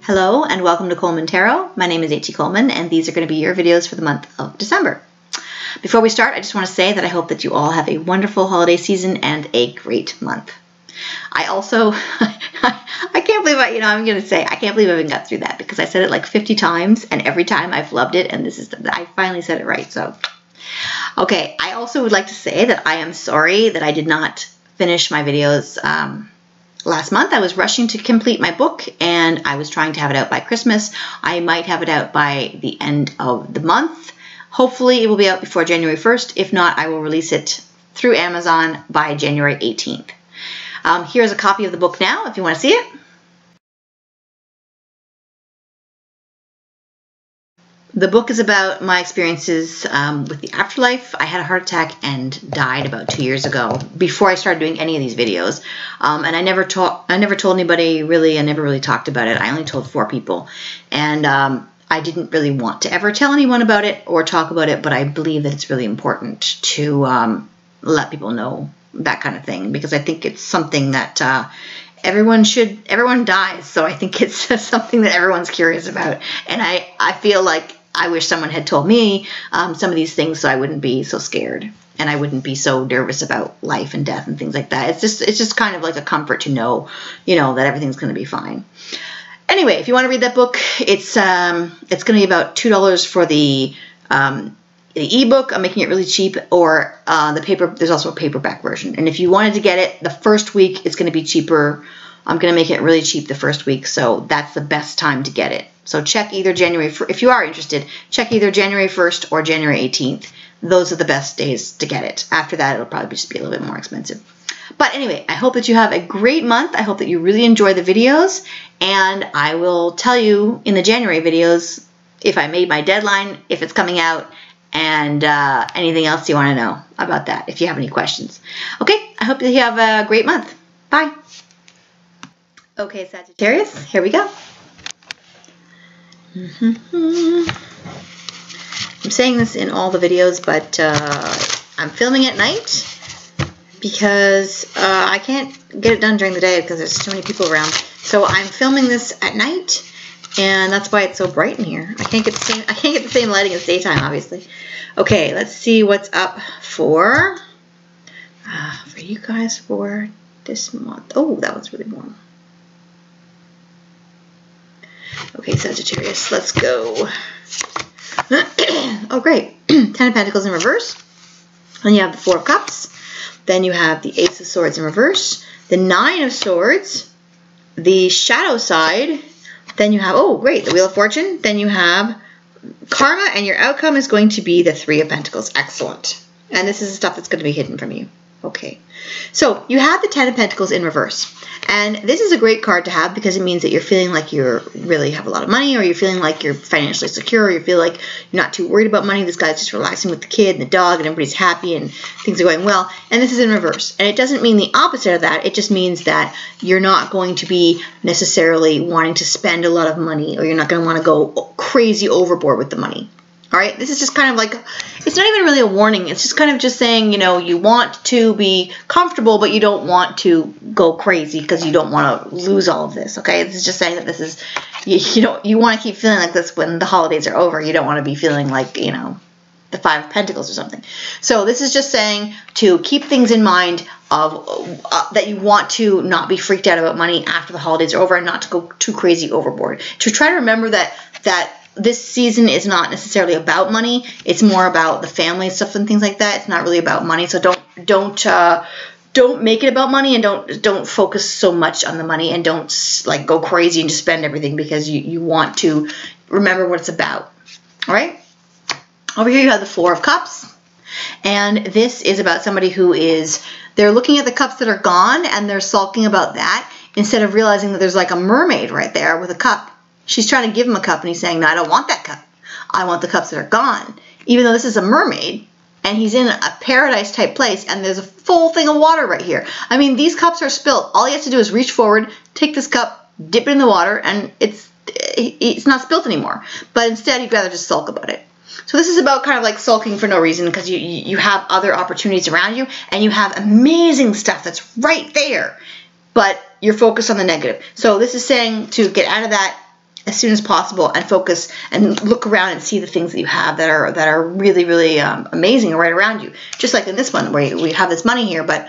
Hello and welcome to Coleman Tarot. My name is H.E. Coleman and these are going to be your videos for the month of December. Before we start, I just want to say that I hope that you all have a wonderful holiday season and a great month. I also, I can't believe I'm going to say, I can't believe I even got through that because I said it like 50 times and every time I've loved it and I finally said it right. So, okay, I also would like to say that I am sorry that I did not finish my videos last month. I was rushing to complete my book and I was trying to have it out by Christmas. I might have it out by the end of the month. Hopefully it will be out before January 1st. If not, I will release it through Amazon by January 18th. Here's a copy of the book now if you want to see it. The book is about my experiences with the afterlife. I had a heart attack and died about 2 years ago before I started doing any of these videos. And I never told anybody really. I never really talked about it. I only told 4 people. And I didn't really want to ever tell anyone about it or talk about it, but I believe that it's really important to let people know that kind of thing because I think it's something that everyone dies. So I think it's something that everyone's curious about. And I feel like I wish someone had told me some of these things so I wouldn't be so scared and I wouldn't be so nervous about life and death and things like that. It's just kind of like a comfort to know, that everything's going to be fine. Anyway, if you want to read that book, it's going to be about $2 for the ebook. I'm making it really cheap, or the paper. There's also a paperback version. And if you wanted to get it the first week, it's going to be cheaper. I'm going to make it really cheap the first week, so that's the best time to get it. So check either if you are interested, check either January 1st or January 18th. Those are the best days to get it. After that, it'll probably just be a little bit more expensive. But anyway, I hope that you have a great month. I hope that you really enjoy the videos, and I will tell you in the January videos if I made my deadline, if it's coming out, and anything else you want to know about that if you have any questions. Okay, I hope that you have a great month. Bye. Okay, Sagittarius, here we go. I'm saying this in all the videos, but I'm filming at night because I can't get it done during the day because there's too many people around. So I'm filming this at night, and that's why it's so bright in here. I can't get the same lighting as daytime, obviously. Okay, let's see what's up for you guys for this month. Oh, that was really warm. Okay, Sagittarius, let's go. Oh, great. 10 of Pentacles in reverse. Then you have the 4 of Cups. Then you have the Ace of Swords in reverse. The 9 of Swords. The Shadow side. Then you have, oh, great, the Wheel of Fortune. Then you have Karma, and your outcome is going to be the 3 of Pentacles. Excellent. And this is the stuff that's going to be hidden from you. Okay, so you have the 10 of Pentacles in reverse, and this is a great card to have because it means that you're feeling like you really have a lot of money, or you're feeling like you're financially secure, or you feel like you're not too worried about money. This guy's just relaxing with the kid and the dog, and everybody's happy and things are going well, and this is in reverse. And it doesn't mean the opposite of that. It just means that you're not going to be necessarily wanting to spend a lot of money, or you're not going to want to go crazy overboard with the money. All right, this is just kind of like, it's not even really a warning. It's just kind of just saying, you want to be comfortable, but you don't want to go crazy because you don't want to lose all of this, okay? This is just saying that this is, you want to keep feeling like this when the holidays are over. You don't want to be feeling like, the 5 of Pentacles or something. So this is just saying to keep things in mind of that you want to not be freaked out about money after the holidays are over and not to go too crazy overboard. To try to remember that this season is not necessarily about money. It's more about the family stuff and things like that. It's not really about money. So don't make it about money, and don't focus so much on the money, and don't like go crazy and just spend everything because you want to remember what it's about. All right. Over here you have the 4 of Cups, and this is about somebody who they're looking at the cups that are gone and they're sulking about that instead of realizing that there's like a mermaid right there with a cup. She's trying to give him a cup, and he's saying, no, I don't want that cup. I want the cups that are gone. Even though this is a mermaid, and he's in a paradise-type place, and there's a full thing of water right here. I mean, these cups are spilt. All he has to do is reach forward, take this cup, dip it in the water, and it's not spilt anymore. But instead, he'd rather just sulk about it. So this is about kind of like sulking for no reason because you have other opportunities around you, and you have amazing stuff that's right there. But you're focused on the negative. So this is saying to get out of that as soon as possible and focus and look around and see the things that you have that are really, really amazing right around you. Just like in this one where we have this money here, but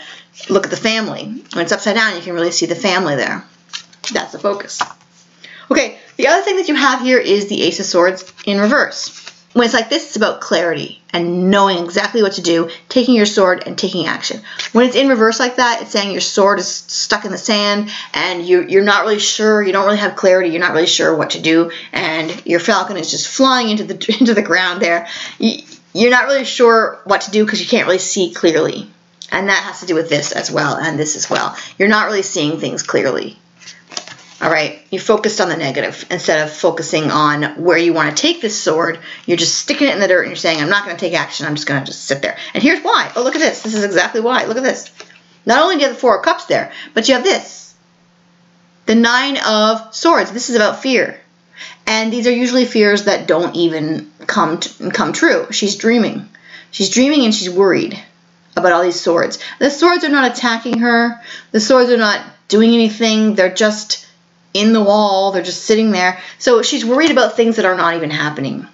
look at the family. When it's upside down, you can really see the family there. That's the focus. Okay, the other thing that you have here is the Ace of Swords in reverse. When it's like this, it's about clarity and knowing exactly what to do, taking your sword and taking action. When it's in reverse like that, it's saying your sword is stuck in the sand and you're not really sure, you don't really have clarity, you're not really sure what to do, and your falcon is just flying into the ground there. You're not really sure what to do because you can't really see clearly. And that has to do with this as well and this as well. You're not really seeing things clearly. All right, you're focused on the negative instead of focusing on where you want to take this sword. You're just sticking it in the dirt and you're saying, I'm not going to take action. I'm just going to just sit there. And here's why. Oh, look at this. This is exactly why. Look at this. Not only do you have the Four of Cups there, but you have this. The Nine of Swords. This is about fear. And these are usually fears that don't even come true. She's dreaming. She's dreaming and she's worried about all these swords. The swords are not attacking her. The swords are not doing anything. They're just in the wall. They're just sitting there. So she's worried about things that are not even happening.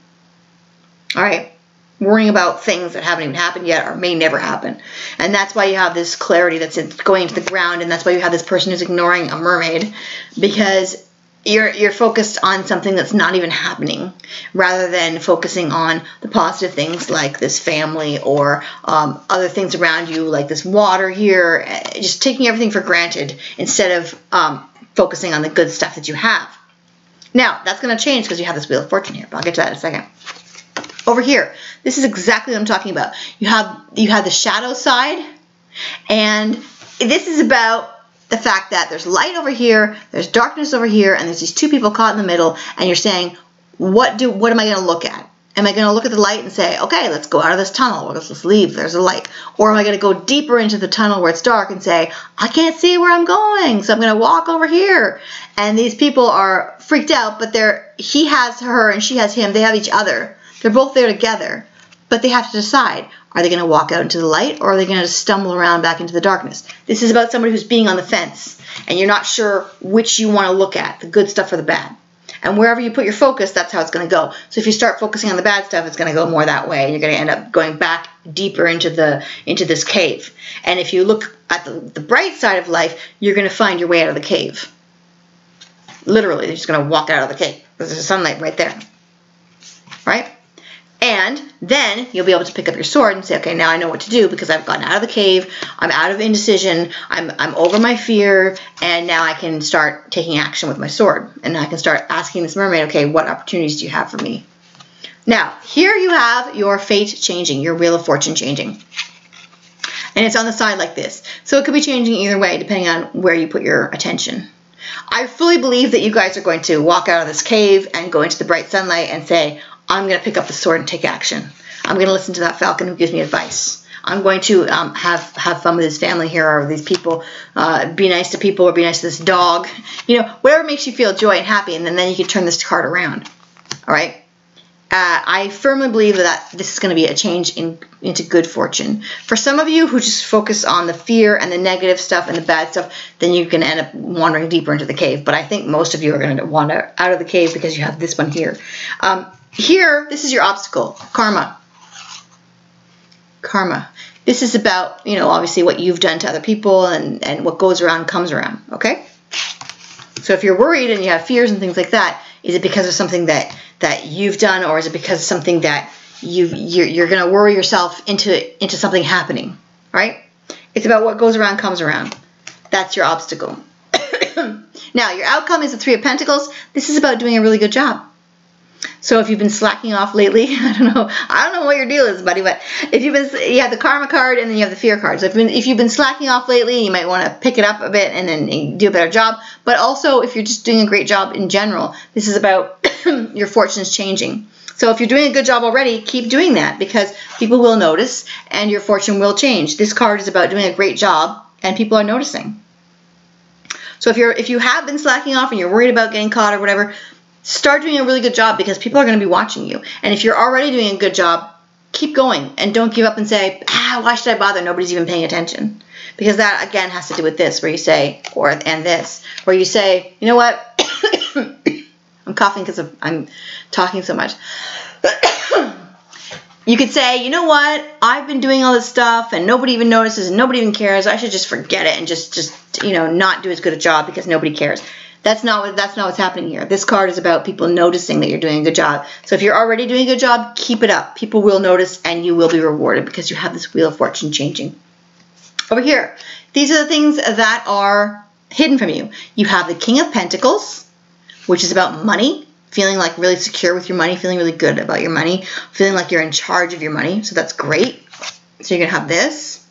All right. Worrying about things that haven't even happened yet or may never happen. And that's why you have this clarity that's going into the ground. And that's why you have this person who's ignoring a mermaid, because you're focused on something that's not even happening rather than focusing on the positive things like this family or other things around you like this water here. Just taking everything for granted instead of focusing on the good stuff that you have. Now, that's going to change because you have this Wheel of Fortune here, but I'll get to that in a second. Over here, this is exactly what I'm talking about. You have the shadow side, and this is about the fact that there's light over here, there's darkness over here, and there's these two people caught in the middle, and you're saying, what am I going to look at? Am I going to look at the light and say, okay, let's go out of this tunnel, or let's leave, there's a light? Or am I going to go deeper into the tunnel where it's dark and say, I can't see where I'm going, so I'm going to walk over here? And these people are freaked out, but he has her and she has him. They have each other. They're both there together, but they have to decide, are they going to walk out into the light, or are they going to stumble around back into the darkness? This is about somebody who's being on the fence, and you're not sure which you want to look at, the good stuff or the bad. And wherever you put your focus, that's how it's going to go. So if you start focusing on the bad stuff, it's going to go more that way. You're going to end up going back deeper into this cave. And if you look at the bright side of life, you're going to find your way out of the cave. Literally, you're just going to walk out of the cave. There's sunlight right there. Right? And then you'll be able to pick up your sword and say, okay, now I know what to do because I've gotten out of the cave, I'm out of indecision, I'm over my fear, and now I can start taking action with my sword. And I can start asking this mermaid, okay, what opportunities do you have for me? Now, here you have your fate changing, your Wheel of Fortune changing. And it's on the side like this. So it could be changing either way depending on where you put your attention. I fully believe that you guys are going to walk out of this cave and go into the bright sunlight and say, I'm going to pick up the sword and take action. I'm going to listen to that falcon who gives me advice. I'm going to have fun with this family here or these people. Be nice to people or be nice to this dog. You know, whatever makes you feel joy and happy, and then you can turn this card around. All right? I firmly believe that this is going to be a change into good fortune. For some of you who just focus on the fear and the negative stuff and the bad stuff, then you can end up wandering deeper into the cave. But I think most of you are going to wander out of the cave because you have this one here. Here, this is your obstacle, karma. Karma. This is about, you know, obviously what you've done to other people and what goes around comes around, okay? So if you're worried and you have fears and things like that, is it because of something that you've done, or is it because of something that you're going to worry yourself into something happening, right? It's about what goes around comes around. That's your obstacle. Now, your outcome is the Three of Pentacles. This is about doing a really good job. So if you've been slacking off lately, I don't know what your deal is, buddy, but if you have the karma card and then you have the fear card. So if you've been slacking off lately, you might want to pick it up a bit and then do a better job. But also, if you're just doing a great job in general, this is about your fortunes changing. So if you're doing a good job already, keep doing that because people will notice and your fortune will change. This card is about doing a great job and people are noticing. So if you have been slacking off and you're worried about getting caught or whatever, start doing a really good job because people are going to be watching you. And if you're already doing a good job, keep going and don't give up and say, why should I bother? Nobody's even paying attention. Because that, again, has to do with this where you say, where you say, you know what? I'm coughing because I'm talking so much. You could say, you know what? I've been doing all this stuff and nobody even notices and nobody even cares. I should just forget it and just not do as good a job because nobody cares. That's not what's happening here. This card is about people noticing that you're doing a good job. So if you're already doing a good job, keep it up. People will notice and you will be rewarded because you have this Wheel of Fortune changing. Over here, these are the things that are hidden from you. You have the King of Pentacles, which is about money, feeling like really secure with your money, feeling really good about your money, feeling like you're in charge of your money. So that's great. So you're going to have this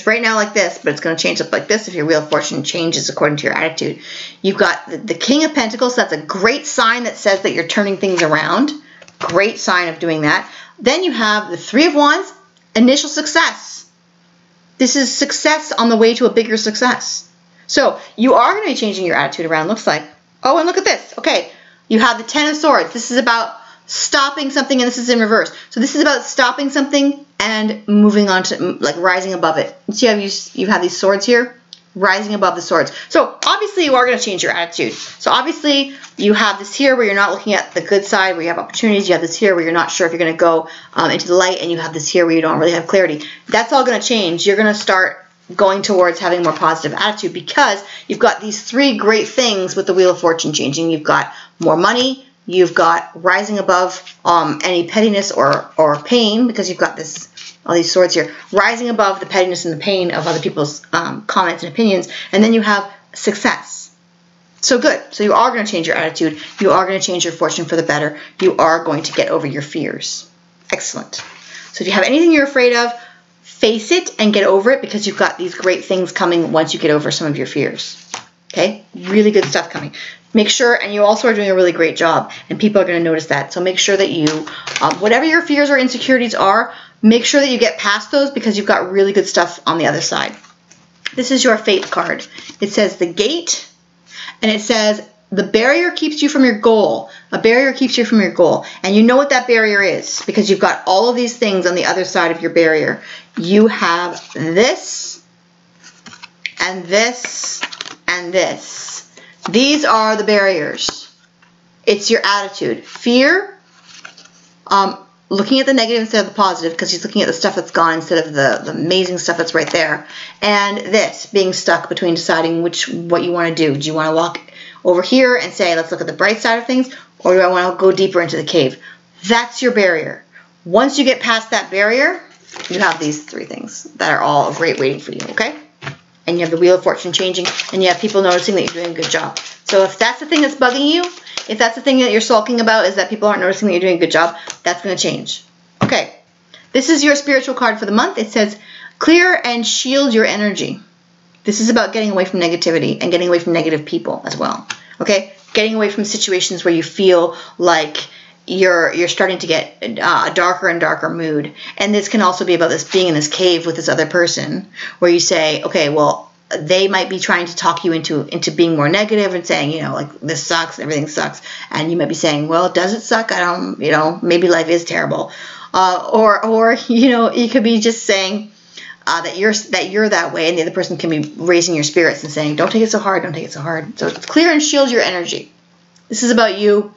right now like this, but it's going to change up like this if your Wheel of Fortune changes according to your attitude. You've got the King of Pentacles. So that's a great sign that says that you're turning things around. Great sign of doing that. Then you have the Three of Wands, initial success. This is success on the way to a bigger success. So you are going to be changing your attitude around, looks like. Oh, and look at this. Okay, you have the Ten of Swords. This is about stopping something, and this is in reverse. So this is about stopping something and moving on to, like, rising above it. See how you have these swords here? Rising above the swords. So obviously you are going to change your attitude. So obviously you have this here where you're not looking at the good side, where you have opportunities. You have this here where you're not sure if you're going to go into the light, and you have this here where you don't really have clarity. That's all going to change. You're going to start going towards having a more positive attitude because you've got these three great things with the Wheel of Fortune changing. You've got more money. You've got rising above any pettiness or pain because you've got all these swords here. Rising above the pettiness and the pain of other people's comments and opinions. And then you have success. So good. So you are going to change your attitude. You are going to change your fortune for the better. You are going to get over your fears. Excellent. So if you have anything you're afraid of, face it and get over it because you've got these great things coming once you get over some of your fears. Okay? Really good stuff coming. Make sure, and you also are doing a really great job, and people are going to notice that. So make sure that you, whatever your fears or insecurities are, make sure that you get past those because you've got really good stuff on the other side. This is your Faith card. It says the Gate, and it says the barrier keeps you from your goal. A barrier keeps you from your goal. And you know what that barrier is because you've got all of these things on the other side of your barrier. You have this, and this, and this. These are the barriers. It's your attitude. Fear, looking at the negative instead of the positive because he's looking at the stuff that's gone instead of the amazing stuff that's right there. And this, being stuck between deciding what you want to do. Do you want to walk over here and say, let's look at the bright side of things, or do I want to go deeper into the cave? That's your barrier. Once you get past that barrier, you have these three things that are all great waiting for you, okay? And you have the Wheel of Fortune changing, and you have people noticing that you're doing a good job. So if that's the thing that's bugging you, if that's the thing that you're sulking about is that people aren't noticing that you're doing a good job, that's going to change. Okay, this is your spiritual card for the month. It says, clear and shield your energy. This is about getting away from negativity and getting away from negative people as well. Okay, getting away from situations where you feel like you're starting to get a darker and darker mood. And this can also be about this being in this cave with this other person where you say, okay, well, they might be trying to talk you into being more negative and saying, you know, like, this sucks, everything sucks. And you might be saying, well, does it suck? I don't, you know, maybe life is terrible. Or you know, you could be just saying that you're that way, and the other person can be raising your spirits and saying, don't take it so hard, don't take it so hard. So clear and shield your energy. This is about you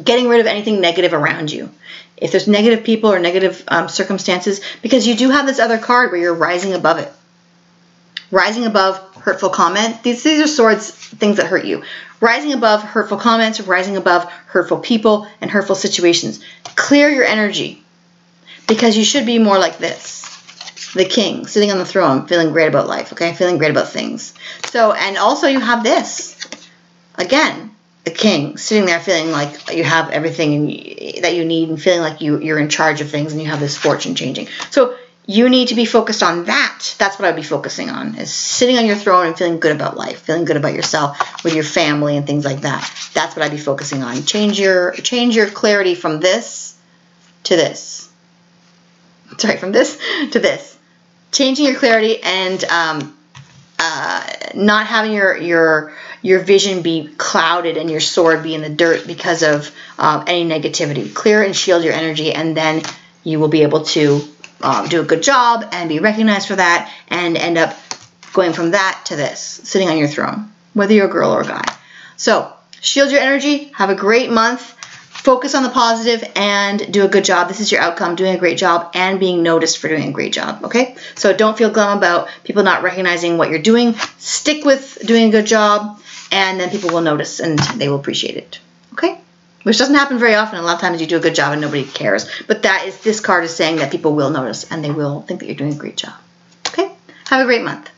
getting rid of anything negative around you. If there's negative people or negative circumstances, because you do have this other card where you're rising above it. Rising above hurtful comment. These are swords, things that hurt you. Rising above hurtful comments, rising above hurtful people and hurtful situations. Clear your energy because you should be more like this. The king, sitting on the throne, feeling great about life, okay? Feeling great about things. So, and also you have this. Again, the king, sitting there feeling like you have everything that you need and feeling like you're in charge of things and you have this fortune changing. So you need to be focused on that. That's what I'd be focusing on, is sitting on your throne and feeling good about life, feeling good about yourself with your family and things like that. That's what I'd be focusing on. Change your clarity from this to this. Sorry, from this to this. Changing your clarity and not having your vision be clouded and your sword be in the dirt because of any negativity. Clear and shield your energy, and then you will be able to do a good job and be recognized for that and end up going from that to this, sitting on your throne, whether you're a girl or a guy. So shield your energy. Have a great month. Focus on the positive and do a good job. This is your outcome, doing a great job and being noticed for doing a great job, okay? So don't feel glum about people not recognizing what you're doing. Stick with doing a good job, and then people will notice and they will appreciate it, okay? Which doesn't happen very often. A lot of times you do a good job and nobody cares. But this card is saying that people will notice and they will think that you're doing a great job, okay? Have a great month.